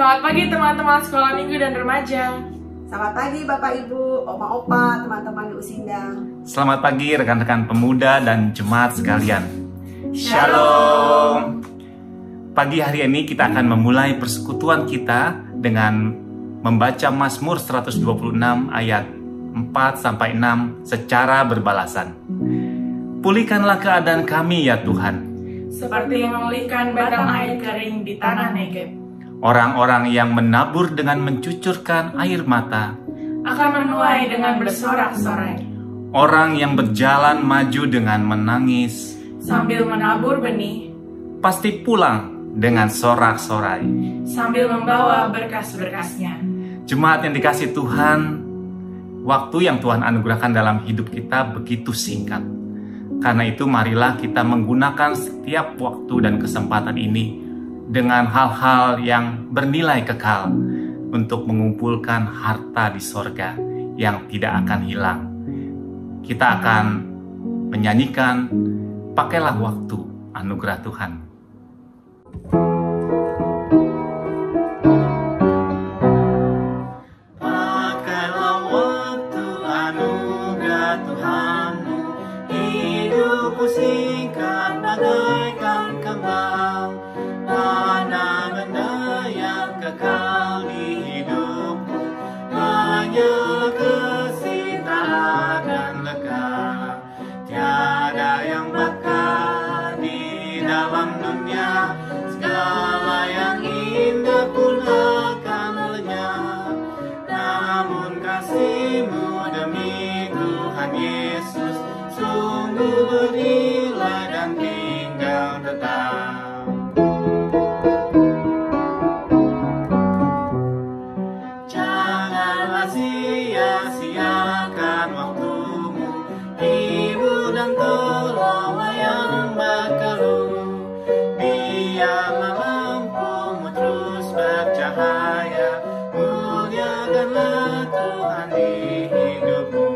Selamat pagi teman-teman sekolah minggu dan remaja. Selamat pagi Bapak Ibu, Oma Opa, teman-teman di Usinda. Selamat pagi rekan-rekan pemuda dan jemaat sekalian. Shalom. Pagi hari ini kita akan memulai persekutuan kita dengan membaca Mazmur 126 ayat 4-6 secara berbalasan. Pulihkanlah keadaan kami ya Tuhan, seperti memulihkan batang air kering di tanah Negeb. Orang-orang yang menabur dengan mencucurkan air mata akan menuai dengan bersorak-sorai. Orang yang berjalan maju dengan menangis sambil menabur benih pasti pulang dengan sorak-sorai sambil membawa berkas-berkasnya. Jemaat yang dikasihi Tuhan, waktu yang Tuhan anugerahkan dalam hidup kita begitu singkat. Karena itu marilah kita menggunakan setiap waktu dan kesempatan ini dengan hal-hal yang bernilai kekal untuk mengumpulkan harta di sorga yang tidak akan hilang. Kita akan menyanyikan Pakailah Waktu, anugerah Tuhan. Pakailah waktu, anugerah Tuhanmu, hidupmu singkat bagaikan kembang. Mana benda yang kekal di hidupmu, hanyalah kasih tak akan lekang. Tiada yang bakal di dalam dunia, segala yang indah pun akan lenyap. Namun kasih-Mu demi Tuhan Yesus sungguh bernilai dan tinggal tetap. Sia-siakan waktumu, hibur dan tolonglah yang berkeluh. Biarlah lampumu terus bercahaya, muliakanlah Tuhan di hidupmu.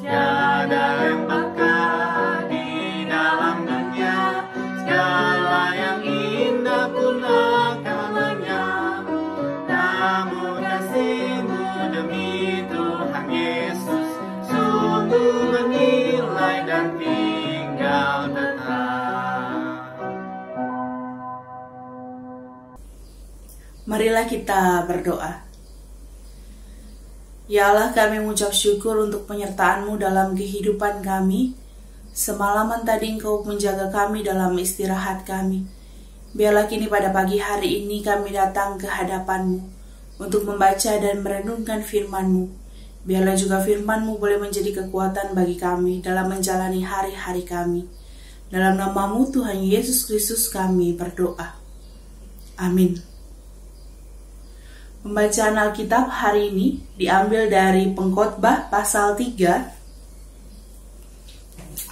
Tiada yang bakal di dalam dunia, segala yang indah pun akan lenyap. Namun kasih-Mu demi Tuhan Yesus sungguh bernilai dan tinggal tetap. Marilah kita berdoa. Ya Allah, kami mengucap syukur untuk penyertaan-Mu dalam kehidupan kami. Semalaman tadi Engkau menjaga kami dalam istirahat kami. Biarlah kini pada pagi hari ini kami datang ke hadapan-Mu untuk membaca dan merenungkan firman-Mu. Biarlah juga firman-Mu boleh menjadi kekuatan bagi kami dalam menjalani hari-hari kami. Dalam nama-Mu Tuhan Yesus Kristus kami berdoa. Amin. Pembacaan Alkitab hari ini diambil dari Pengkhotbah pasal 3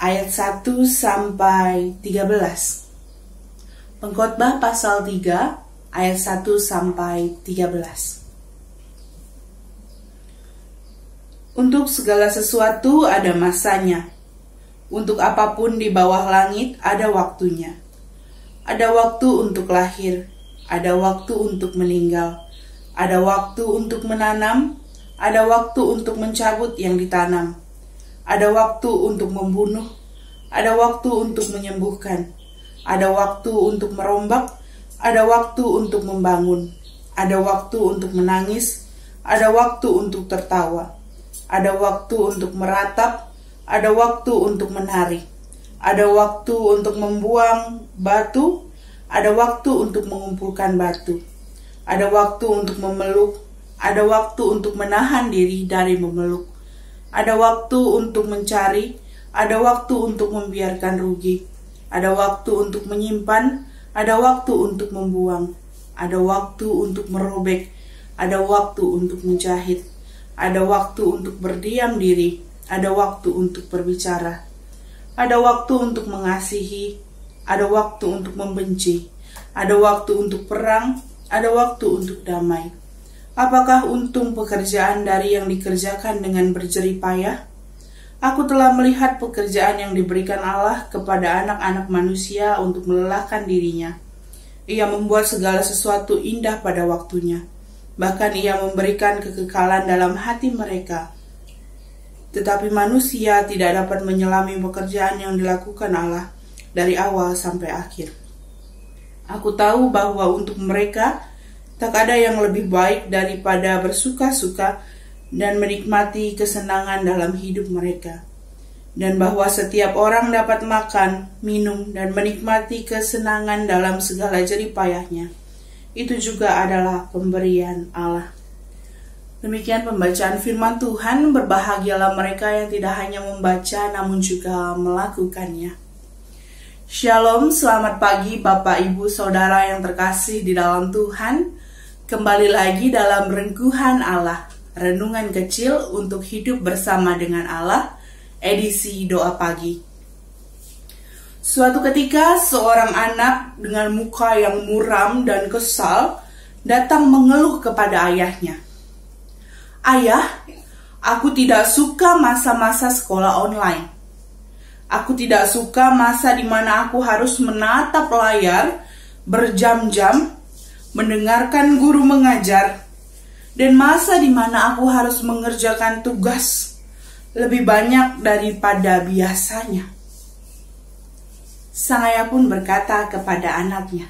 ayat 1 sampai 13. Pengkhotbah pasal 3 ayat 1 sampai 13. Untuk segala sesuatu ada masanya. Untuk apapun di bawah langit ada waktunya. Ada waktu untuk lahir, ada waktu untuk meninggal. Ada waktu untuk menanam, ada waktu untuk mencabut yang ditanam. Ada waktu untuk membunuh, ada waktu untuk menyembuhkan. Ada waktu untuk merombak, ada waktu untuk membangun. Ada waktu untuk menangis, ada waktu untuk tertawa. Ada waktu untuk meratap, ada waktu untuk menari. Ada waktu untuk membuang batu, ada waktu untuk mengumpulkan batu. Ada waktu untuk memeluk, ada waktu untuk menahan diri dari memeluk. Ada waktu untuk mencari, ada waktu untuk membiarkan rugi. Ada waktu untuk menyimpan, ada waktu untuk membuang. Ada waktu untuk merobek, ada waktu untuk menjahit. Ada waktu untuk berdiam diri, ada waktu untuk berbicara. Ada waktu untuk mengasihi, ada waktu untuk membenci. Ada waktu untuk perang, ada waktu untuk damai. Apakah untung pekerjaan dari yang dikerjakan dengan berjerih payah? Aku telah melihat pekerjaan yang diberikan Allah kepada anak-anak manusia untuk melelahkan dirinya. Ia membuat segala sesuatu indah pada waktunya. Bahkan ia memberikan kekekalan dalam hati mereka. Tetapi manusia tidak dapat menyelami pekerjaan yang dilakukan Allah dari awal sampai akhir. Aku tahu bahwa untuk mereka tak ada yang lebih baik daripada bersuka-suka dan menikmati kesenangan dalam hidup mereka. Dan bahwa setiap orang dapat makan, minum, dan menikmati kesenangan dalam segala jerih payahnya. Itu juga adalah pemberian Allah. Demikian pembacaan firman Tuhan. Berbahagialah mereka yang tidak hanya membaca namun juga melakukannya. Shalom, selamat pagi Bapak, Ibu, Saudara yang terkasih di dalam Tuhan. Kembali lagi dalam Rengkuhan Allah, renungan kecil untuk hidup bersama dengan Allah, edisi doa pagi. Suatu ketika seorang anak dengan muka yang muram dan kesal datang mengeluh kepada ayahnya. Ayah, aku tidak suka masa-masa sekolah online. Aku tidak suka masa di mana aku harus menatap layar berjam-jam, mendengarkan guru mengajar, dan masa di mana aku harus mengerjakan tugas lebih banyak daripada biasanya. Sang ayah pun berkata kepada anaknya,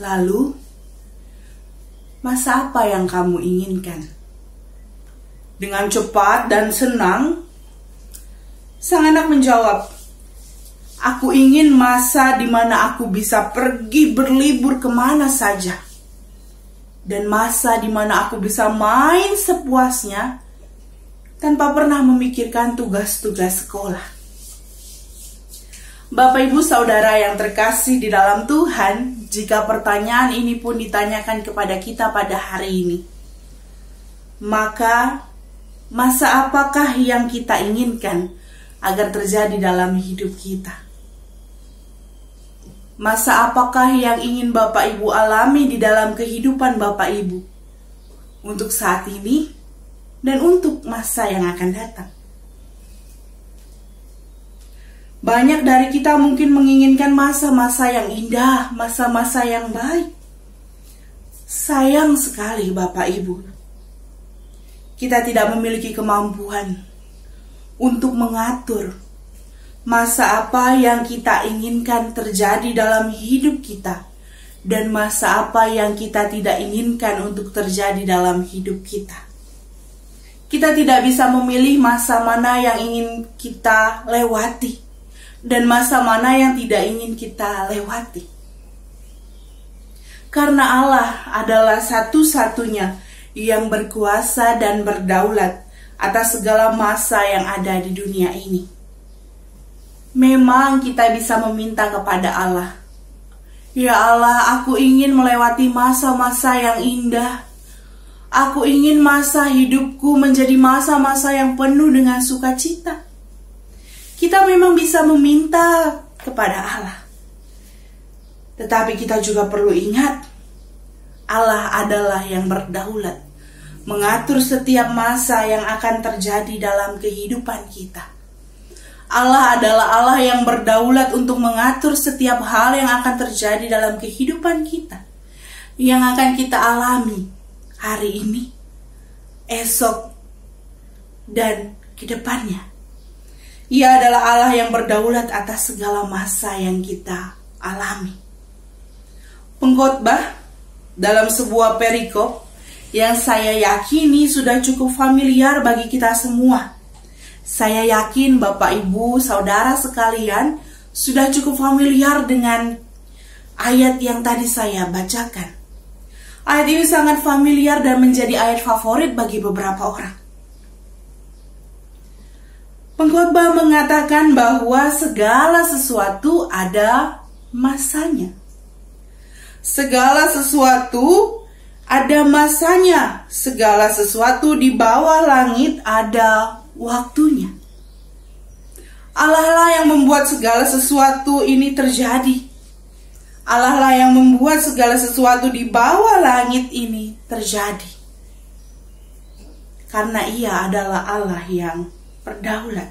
"Lalu, masa apa yang kamu inginkan?" Dengan cepat dan senang, sang anak menjawab, "Aku ingin masa di mana aku bisa pergi berlibur kemana saja. Dan masa di mana aku bisa main sepuasnya tanpa pernah memikirkan tugas-tugas sekolah." Bapak, Ibu, Saudara yang terkasih di dalam Tuhan, jika pertanyaan ini pun ditanyakan kepada kita pada hari ini, maka masa apakah yang kita inginkan agar terjadi dalam hidup kita? Masa apakah yang ingin Bapak Ibu alami di dalam kehidupan Bapak Ibu untuk saat ini dan untuk masa yang akan datang? Banyak dari kita mungkin menginginkan masa-masa yang indah, masa-masa yang baik. Sayang sekali Bapak Ibu, kita tidak memiliki kemampuan untuk mengatur masa apa yang kita inginkan terjadi dalam hidup kita dan masa apa yang kita tidak inginkan untuk terjadi dalam hidup kita. Kita tidak bisa memilih masa mana yang ingin kita lewati dan masa mana yang tidak ingin kita lewati. Karena Allah adalah satu-satunya yang berkuasa dan berdaulat atas segala masa yang ada di dunia ini. Memang kita bisa meminta kepada Allah, "Ya Allah, aku ingin melewati masa-masa yang indah. Aku ingin masa hidupku menjadi masa-masa yang penuh dengan sukacita." Kita memang bisa meminta kepada Allah. Tetapi kita juga perlu ingat, Allah adalah yang berdaulat mengatur setiap masa yang akan terjadi dalam kehidupan kita. Allah adalah Allah yang berdaulat untuk mengatur setiap hal yang akan terjadi dalam kehidupan kita, yang akan kita alami hari ini, esok, dan ke depannya. Ia adalah Allah yang berdaulat atas segala masa yang kita alami. Pengkhotbah dalam sebuah perikop yang saya yakini sudah cukup familiar bagi kita semua. Saya yakin Bapak, Ibu, Saudara sekalian sudah cukup familiar dengan ayat yang tadi saya bacakan. Ayat ini sangat familiar dan menjadi ayat favorit bagi beberapa orang. Pengkhotbah mengatakan bahwa segala sesuatu ada masanya. Segala sesuatu ada masanya. Segala sesuatu di bawah langit ada waktunya. Allah lah yang membuat segala sesuatu ini terjadi. Allah lah yang membuat segala sesuatu di bawah langit ini terjadi. Karena Ia adalah Allah yang berdaulat.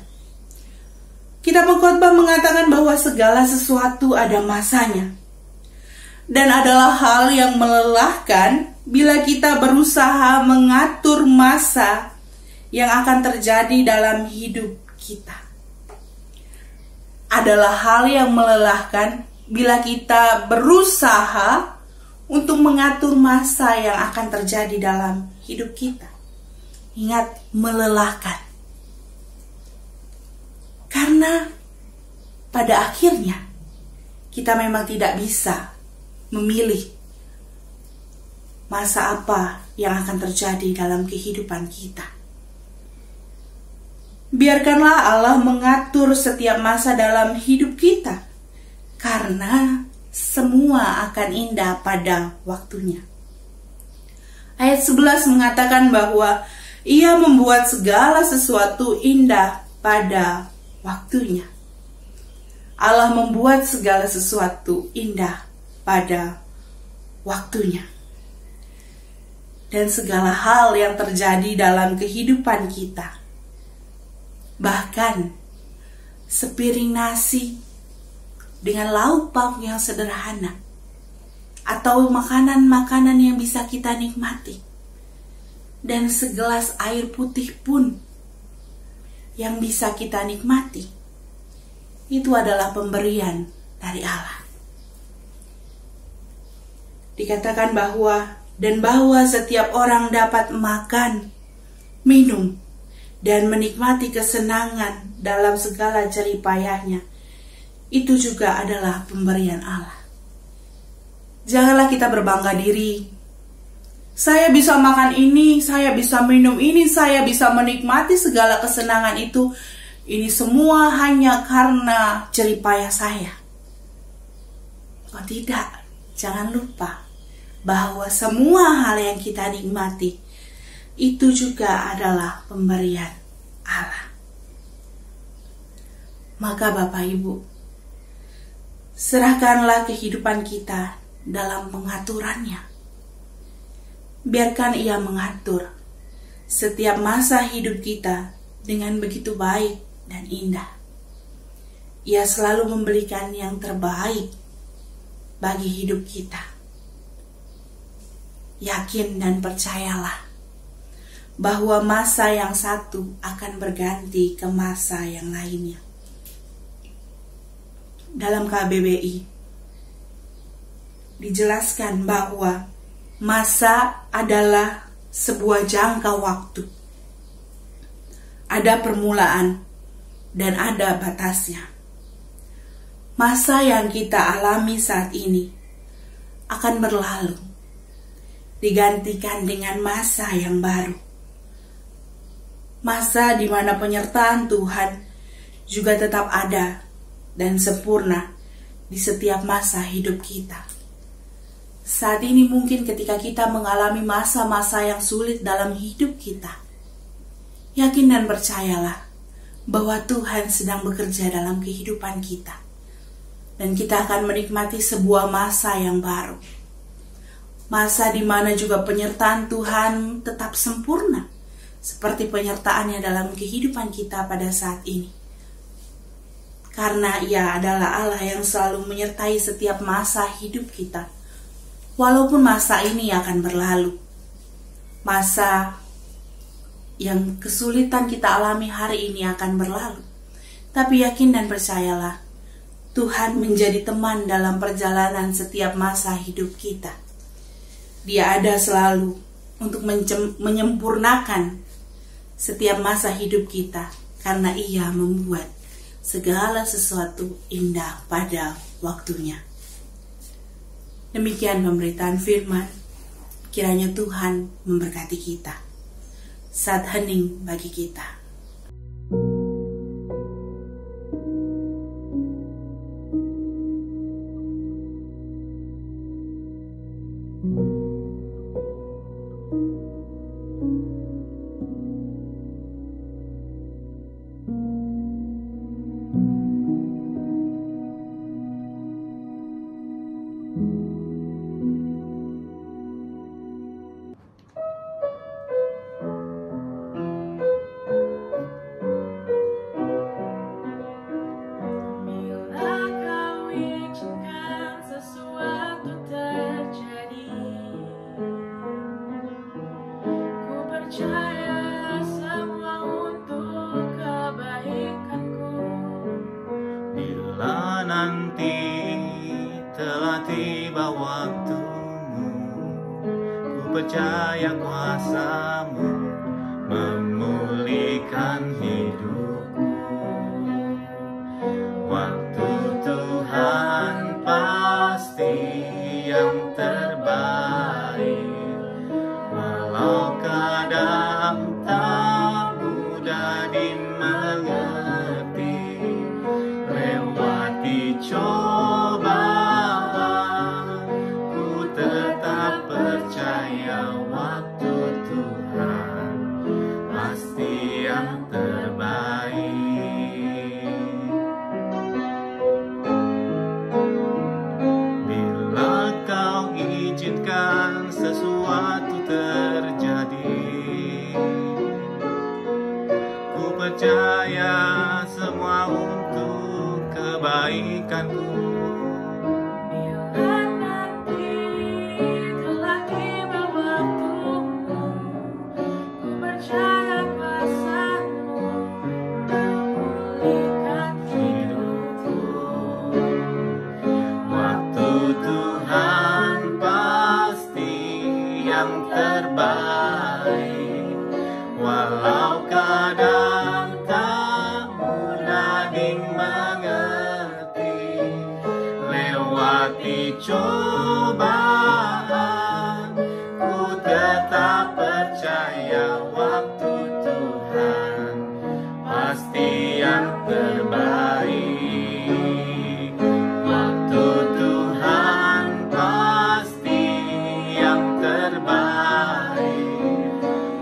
Kitab Pengkhotbah mengatakan bahwa segala sesuatu ada masanya. dan adalah hal yang melelahkan bila kita berusaha mengatur masa yang akan terjadi dalam hidup kita. Adalah hal yang melelahkan bila kita berusaha untuk mengatur masa yang akan terjadi dalam hidup kita. Ingat, melelahkan. Karena pada akhirnya kita memang tidak bisa memilih masa apa yang akan terjadi dalam kehidupan kita. Biarkanlah Allah mengatur setiap masa dalam hidup kita, karena semua akan indah pada waktunya. Ayat 11 mengatakan bahwa Ia membuat segala sesuatu indah pada waktunya. Allah membuat segala sesuatu indah pada waktunya. Dan segala hal yang terjadi dalam kehidupan kita, bahkan sepiring nasi dengan lauk pauk yang sederhana, atau makanan-makanan yang bisa kita nikmati, dan segelas air putih pun yang bisa kita nikmati, itu adalah pemberian dari Allah. Dikatakan bahwa setiap orang dapat makan, minum, dan menikmati kesenangan dalam segala jerih payahnya. Itu juga adalah pemberian Allah. Janganlah kita berbangga diri. Saya bisa makan ini, saya bisa minum ini, saya bisa menikmati segala kesenangan itu. Ini semua hanya karena jerih payah saya. Oh tidak, jangan lupa bahwa semua hal yang kita nikmati itu juga adalah pemberian Allah. Maka Bapak Ibu, serahkanlah kehidupan kita dalam pengaturannya. Biarkan Ia mengatur setiap masa hidup kita dengan begitu baik dan indah. Ia selalu memberikan yang terbaik bagi hidup kita. Yakin dan percayalah bahwa masa yang satu akan berganti ke masa yang lainnya. Dalam KBBI dijelaskan bahwa masa adalah sebuah jangka waktu. Ada permulaan dan ada batasnya. Masa yang kita alami saat ini akan berlalu, digantikan dengan masa yang baru. Masa di mana penyertaan Tuhan juga tetap ada dan sempurna di setiap masa hidup kita. Saat ini mungkin ketika kita mengalami masa-masa yang sulit dalam hidup kita, yakin dan percayalah bahwa Tuhan sedang bekerja dalam kehidupan kita. Dan kita akan menikmati sebuah masa yang baru. Masa di mana juga penyertaan Tuhan tetap sempurna, seperti penyertaannya dalam kehidupan kita pada saat ini. Karena Ia adalah Allah yang selalu menyertai setiap masa hidup kita. Walaupun masa ini akan berlalu, masa yang kesulitan kita alami hari ini akan berlalu, tapi yakin dan percayalah, Tuhan menjadi teman dalam perjalanan setiap masa hidup kita. Dia ada selalu untuk menyempurnakan setiap masa hidup kita, karena Ia membuat segala sesuatu indah pada waktunya. Demikian pemberitaan firman. Kiranya Tuhan memberkati kita. Saat hening bagi kita. nanti telah tiba waktumu. Ku percaya kuasa-Mu memulihkan hidupku. Waktu Tuhan pasti yang terbaik, walau kadang tak mudah dimengerti. Lewati cobaan, ku tetap percaya waktu Tuhan pasti yang terbaik. Bila Kau izinkan sesuatu terjadi, ku percaya semua untuk kebaikanku. Bila nanti telah tiba waktumu, ku percaya kuasa-Mu memulihkan hidupku. Waktu Tuhan pasti yang terbaik, walau kadang tak mudah dimengerti. Lewati cobaan, ku tetap percaya waktu Tuhan pasti yang terbaik. Waktu Tuhan pasti yang terbaik,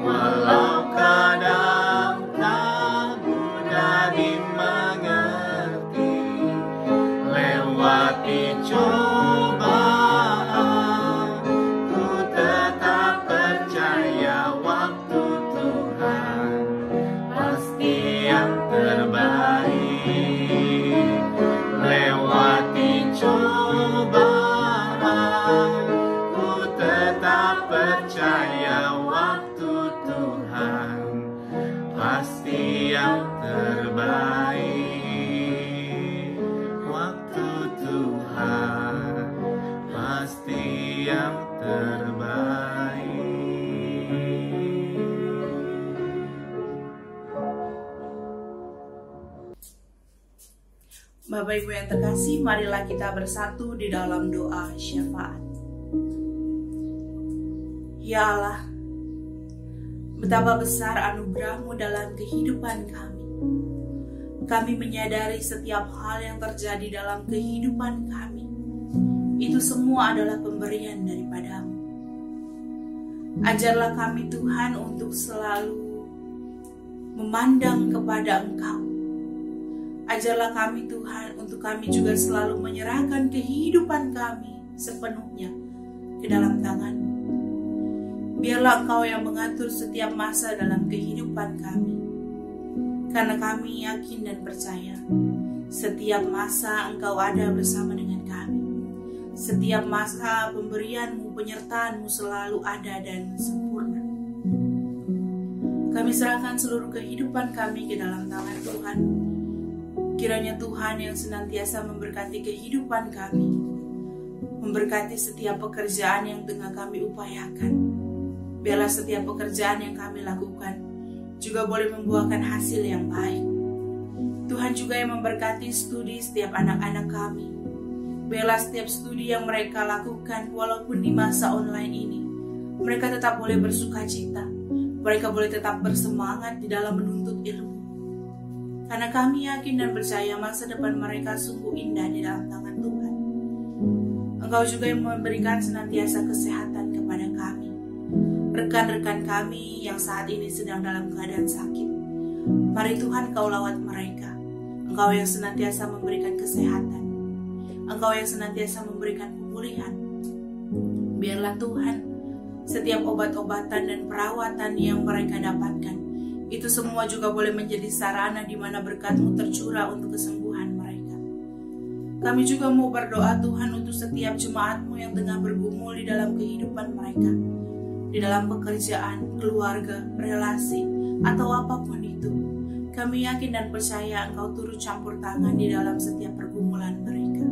walau kadang tak mudah dimengerti. Lewati cobaan, ku tetap percaya waktu Tuhan pasti yang terbaik. Lewati cobaan, ku tetap percaya waktu Tuhan pasti yang terbaik. Waktu Tuhan pasti yang terbaik. Bapak Ibu yang terkasih, marilah kita bersatu di dalam doa syafaat. Ya Allah, betapa besar anugerah-Mu dalam kehidupan kami. Kami menyadari setiap hal yang terjadi dalam kehidupan kami, itu semua adalah pemberian daripada-Mu. Ajarlah kami Tuhan untuk selalu memandang kepada Engkau. Ajarlah kami Tuhan untuk kami juga selalu menyerahkan kehidupan kami sepenuhnya ke dalam tangan-Mu. Biarlah Engkau yang mengatur setiap masa dalam kehidupan kami. Karena kami yakin dan percaya, setiap masa Engkau ada bersama dengan kami. Setiap masa pemberian-Mu, penyertaan-Mu selalu ada dan sempurna. Kami serahkan seluruh kehidupan kami ke dalam tangan Tuhan. Kiranya Tuhan yang senantiasa memberkati kehidupan kami, memberkati setiap pekerjaan yang tengah kami upayakan. Biarlah setiap pekerjaan yang kami lakukan juga boleh membuahkan hasil yang baik. Tuhan juga yang memberkati studi setiap anak-anak kami. Biarlah setiap studi yang mereka lakukan walaupun di masa online ini, mereka tetap boleh bersuka cita. Mereka boleh tetap bersemangat di dalam menuntut ilmu. Karena kami yakin dan percaya masa depan mereka sungguh indah di dalam tangan Tuhan. Engkau juga yang memberikan senantiasa kesehatan kepada kami. Rekan-rekan kami yang saat ini sedang dalam keadaan sakit, mari Tuhan Kau lawat mereka. Engkau yang senantiasa memberikan kesehatan. Engkau yang senantiasa memberikan pemulihan. Biarlah Tuhan, setiap obat-obatan dan perawatan yang mereka dapatkan, itu semua juga boleh menjadi sarana di mana berkat-Mu tercurah untuk kesembuhan mereka. Kami juga mau berdoa Tuhan untuk setiap jemaat-Mu yang tengah bergumul di dalam kehidupan mereka, di dalam pekerjaan, keluarga, relasi, atau apapun itu. Kami yakin dan percaya Engkau turut campur tangan di dalam setiap pergumulan mereka.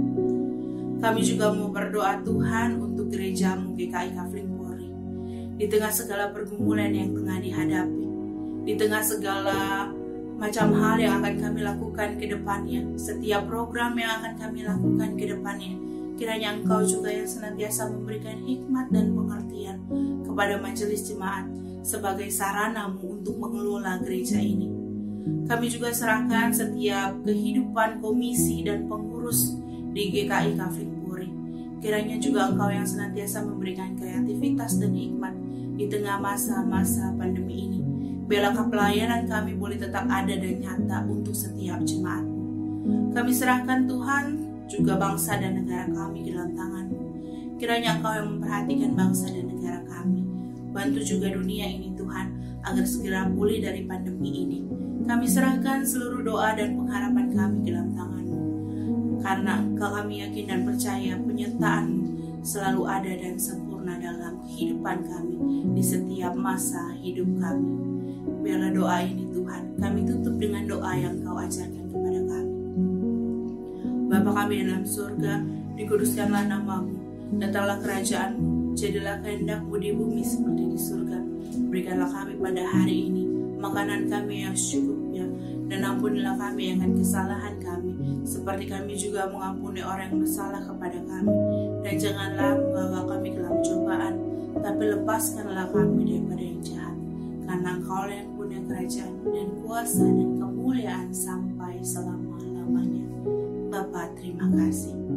Kami juga mau berdoa Tuhan untuk gerejamu GKI Kafling Polri. Di tengah segala pergumulan yang tengah dihadapi, di tengah segala macam hal yang akan kami lakukan ke depannya, setiap program yang akan kami lakukan ke depannya, kiranya Engkau juga yang senantiasa memberikan hikmat dan pengertian kepada majelis jemaat sebagai sarana-Mu untuk mengelola gereja ini. Kami juga serahkan setiap kehidupan komisi dan pengurus di GKI Kafling Polri. Kiranya juga Engkau yang senantiasa memberikan kreativitas dan hikmat di tengah masa-masa pandemi ini. Biarlah pelayanan kami boleh tetap ada dan nyata untuk setiap jemaat. Kami serahkan Tuhan juga bangsa dan negara kami di dalam tangan-Mu. Kiranya Engkau yang memperhatikan bangsa dan negara kami. Bantu juga dunia ini Tuhan, agar segera pulih dari pandemi ini. Kami serahkan seluruh doa dan pengharapan kami di dalam tangan-Mu. Karena Engkau kami yakin dan percaya penyertaan-Mu selalu ada dan sempurna dalam kehidupan kami di setiap masa hidup kami. Biarlah doa ini Tuhan, kami tutup dengan doa yang Kau ajarkan kepada kami. Bapa kami dalam surga, dikuduskanlah nama-Mu, datanglah kerajaan-Mu, jadilah kehendak-Mu di bumi seperti di surga. Berikanlah kami pada hari ini makanan kami yang secukupnya, dan ampunilah kami akan kesalahan kami, seperti kami juga mengampuni orang yang bersalah kepada kami. Dan janganlah membawa kami ke dalam cobaan, tapi lepaskanlah kami daripada yang jahat. Karena Engkau yang punya kerajaan dan kuasa dan kemuliaan sampai selama-lamanya. Bapa, terima kasih.